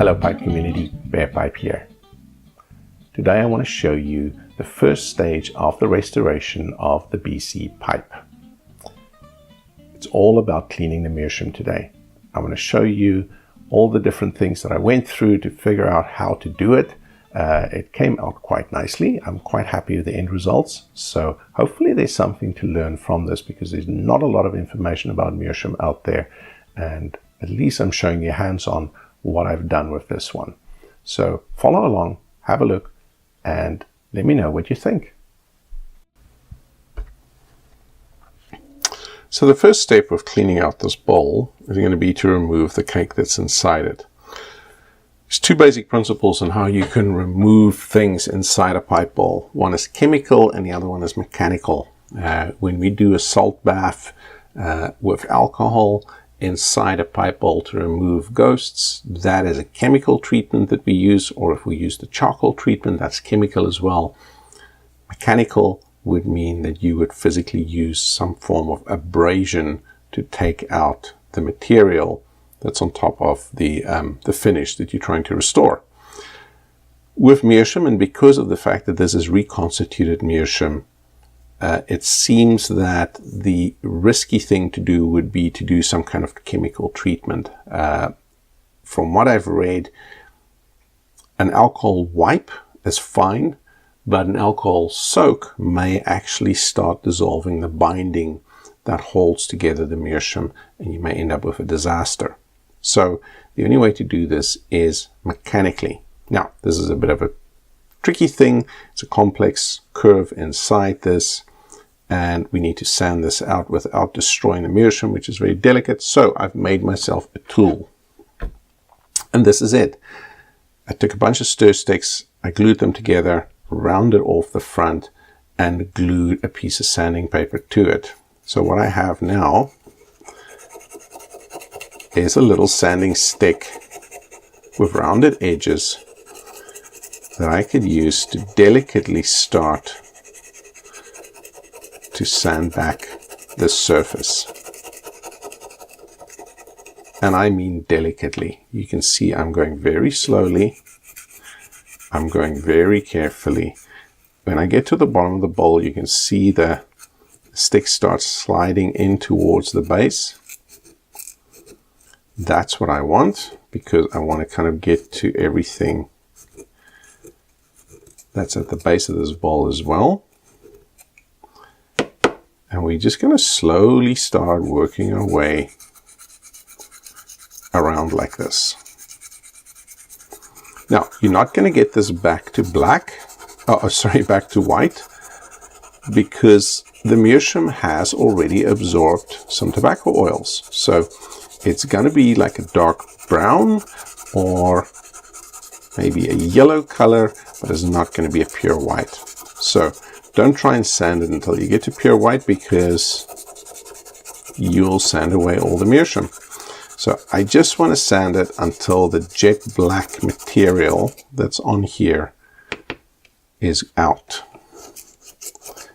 Hello pipe community, Barepipe here. Today I want to show you the first stage of the restoration of the BC pipe. It's all about cleaning the meerschaum today. I'm going to show you all the different things that I went through to figure out how to do it. It came out quite nicely. I'm quite happy with the end results. So hopefully there's something to learn from this, because there's not a lot of information about meerschaum out there. And at least I'm showing you hands-on what I've done with this one. So follow along, have a look, and let me know what you think. So the first step of cleaning out this bowl is going to be to remove the cake that's inside it. There's two basic principles on how you can remove things inside a pipe bowl. One is chemical and the other one is mechanical. When we do a salt bath with alcohol inside a pipe bowl to remove ghosts, that is a chemical treatment that we use, or if we use the charcoal treatment, that's chemical as well. Mechanical would mean that you would physically use some form of abrasion to take out the material that's on top of the finish that you're trying to restore. With meerschaum, and because of the fact that this is reconstituted meerschaum, it seems that the risky thing to do would be to do some kind of chemical treatment. From what I've read, an alcohol wipe is fine, but an alcohol soak may actually start dissolving the binding that holds together the meerschaum, and you may end up with a disaster. So the only way to do this is mechanically. Now, this is a bit of a tricky thing. It's a complex curve inside this, and we need to sand this out without destroying the meerschaum, which is very delicate. So I've made myself a tool, and this is it. I took a bunch of stir sticks, I glued them together, rounded off the front, and glued a piece of sanding paper to it. So what I have now is a little sanding stick with rounded edges that I could use to delicately start to sand back the surface. And I mean delicately. You can see I'm going very slowly. I'm going very carefully. When I get to the bottom of the bowl, you can see the stick starts sliding in towards the base. That's what I want, because I want to kind of get to everything that's at the base of this bowl as well. And we're just going to slowly start working our way around like this. Now, you're not going to get this back to black, back to white, because the meerschaum has already absorbed some tobacco oils. So it's going to be like a dark brown or maybe a yellow color, but it's not going to be a pure white. So don't try and sand it until you get to pure white, because you'll sand away all the meerschaum. So I just want to sand it until the jet black material that's on here is out.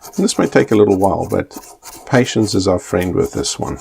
And this might take a little while, but patience is our friend with this one.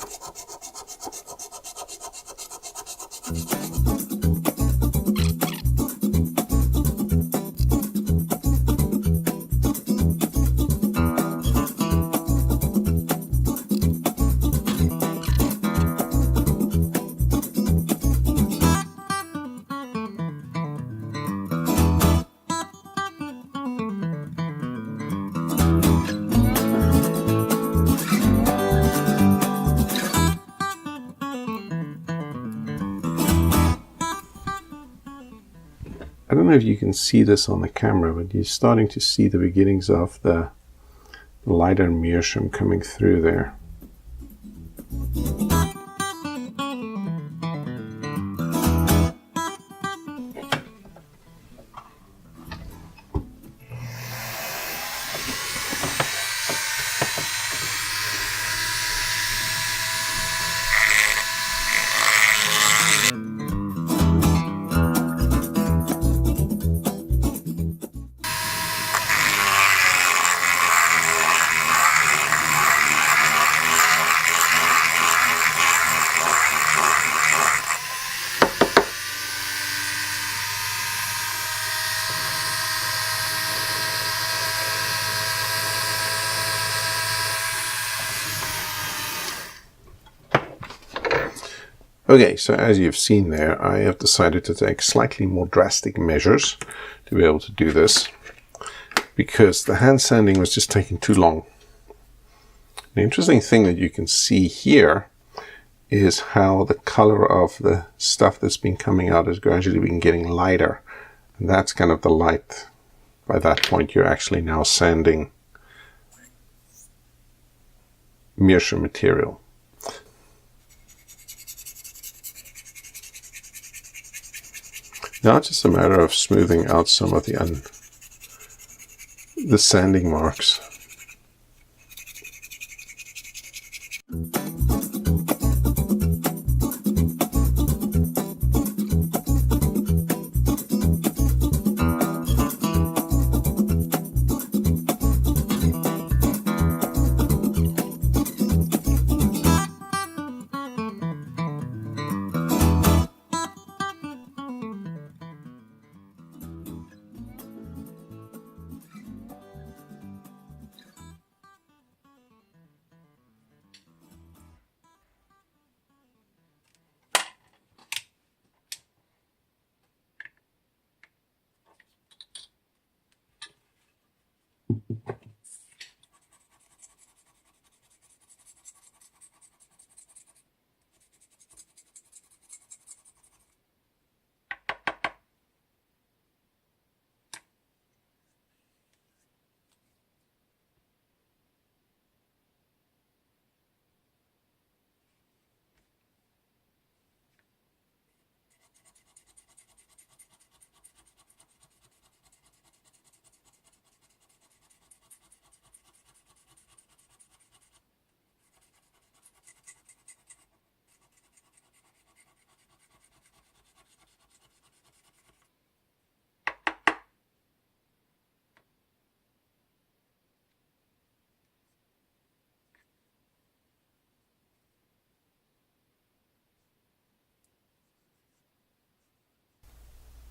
I don't know if you can see this on the camera, but you're starting to see the beginnings of the lighter meerschaum coming through there. Okay, so as you've seen there, I have decided to take slightly more drastic measures to be able to do this, because the hand sanding was just taking too long. The interesting thing that you can see here is how the color of the stuff that's been coming out has gradually been getting lighter. And that's kind of the light. By that point, you're actually now sanding meerschaum material. Now it's just a matter of smoothing out some of the sanding marks.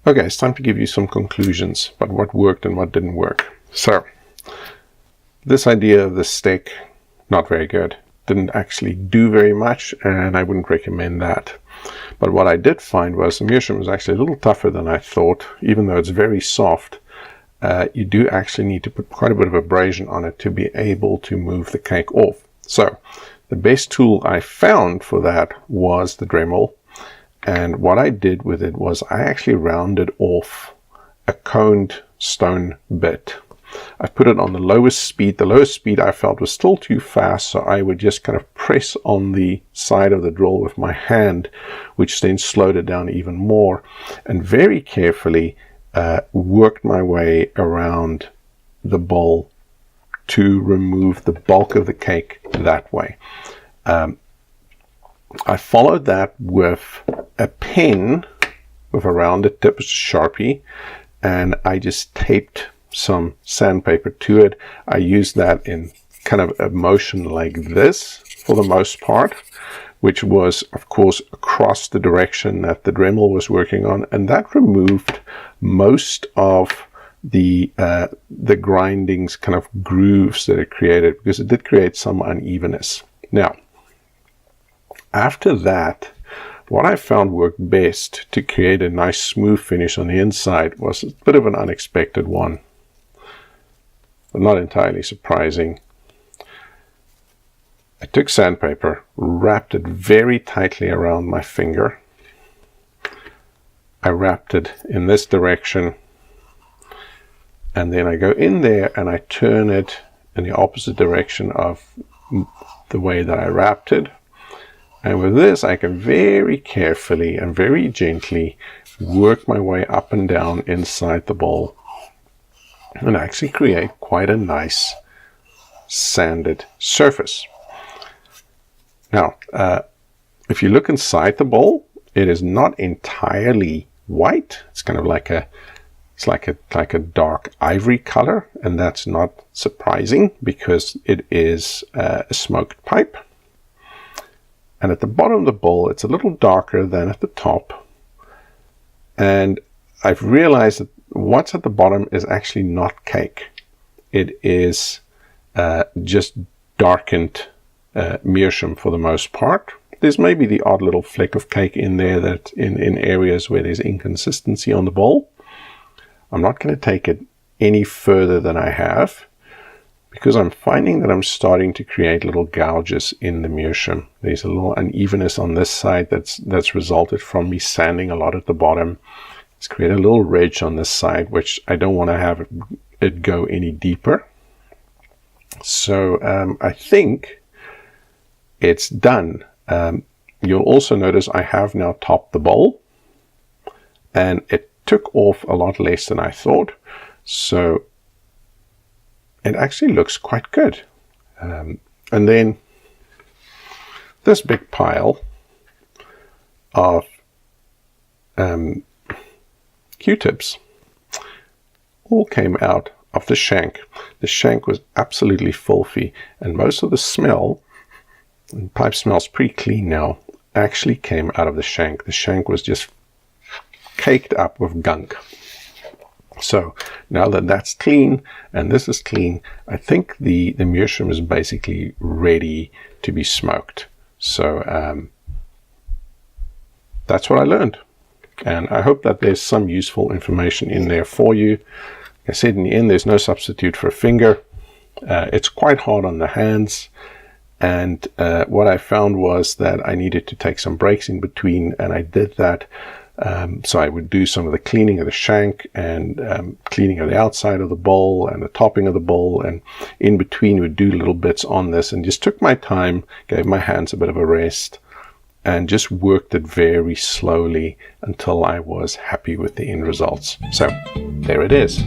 Okay, it's time to give you some conclusions about what worked and what didn't work. So, this idea of the stick, not very good. Didn't actually do very much, and I wouldn't recommend that. But what I did find was the meerschaum was actually a little tougher than I thought. Even though it's very soft, you do actually need to put quite a bit of abrasion on it to be able to move the cake off. So, the best tool I found for that was the Dremel. And what I did with it was I actually rounded off a coned stone bit. I put it on the lowest speed. The lowest speed I felt was still too fast, so I would just kind of press on the side of the drill with my hand, which then slowed it down even more, and very carefully worked my way around the bowl to remove the bulk of the cake that way. I followed that with a pen with a rounded tip, it's a Sharpie, and I just taped some sandpaper to it. I used that in kind of a motion like this for the most part, which was of course across the direction that the Dremel was working on, and that removed most of the grindings kind of grooves that it created, because it did create some unevenness. Now, after that, what I found worked best to create a nice smooth finish on the inside was a bit of an unexpected one, but not entirely surprising. I took sandpaper, wrapped it very tightly around my finger. I wrapped it in this direction, and then I go in there and I turn it in the opposite direction of the way that I wrapped it. And with this, I can very carefully and very gently work my way up and down inside the bowl and actually create quite a nice sanded surface. Now, if you look inside the bowl, it is not entirely white. It's kind of like a dark ivory color, and that's not surprising because it is a smoked pipe. And at the bottom of the bowl, it's a little darker than at the top. And I've realized that what's at the bottom is actually not cake. It is just darkened meerschaum for the most part. there's maybe the odd little fleck of cake in there that in areas where there's inconsistency on the bowl. I'm not going to take it any further than I have, because I'm finding that I'm starting to create little gouges in the meerschaum. There's a little unevenness on this side that's resulted from me sanding a lot at the bottom. It's created a little ridge on this side, which I don't want to have it go any deeper. So I think it's done. You'll also notice I have now topped the bowl, and it took off a lot less than I thought. So it actually looks quite good. And then this big pile of Q-tips all came out of the shank. The shank was absolutely filthy, and most of the smell, and pipe smells pretty clean now, actually came out of the shank. The shank was just caked up with gunk. So now that that's clean and this is clean, I think the meerschaum is basically ready to be smoked. So that's what I learned, and I hope that there's some useful information in there for you. Like I said, in the end, there's no substitute for a finger. It's quite hard on the hands, and what I found was that I needed to take some breaks in between, and I did that. So I would do some of the cleaning of the shank and cleaning of the outside of the bowl and the topping of the bowl, and in between would do little bits on this, and just took my time, gave my hands a bit of a rest, and just worked it very slowly until I was happy with the end results. So there it is.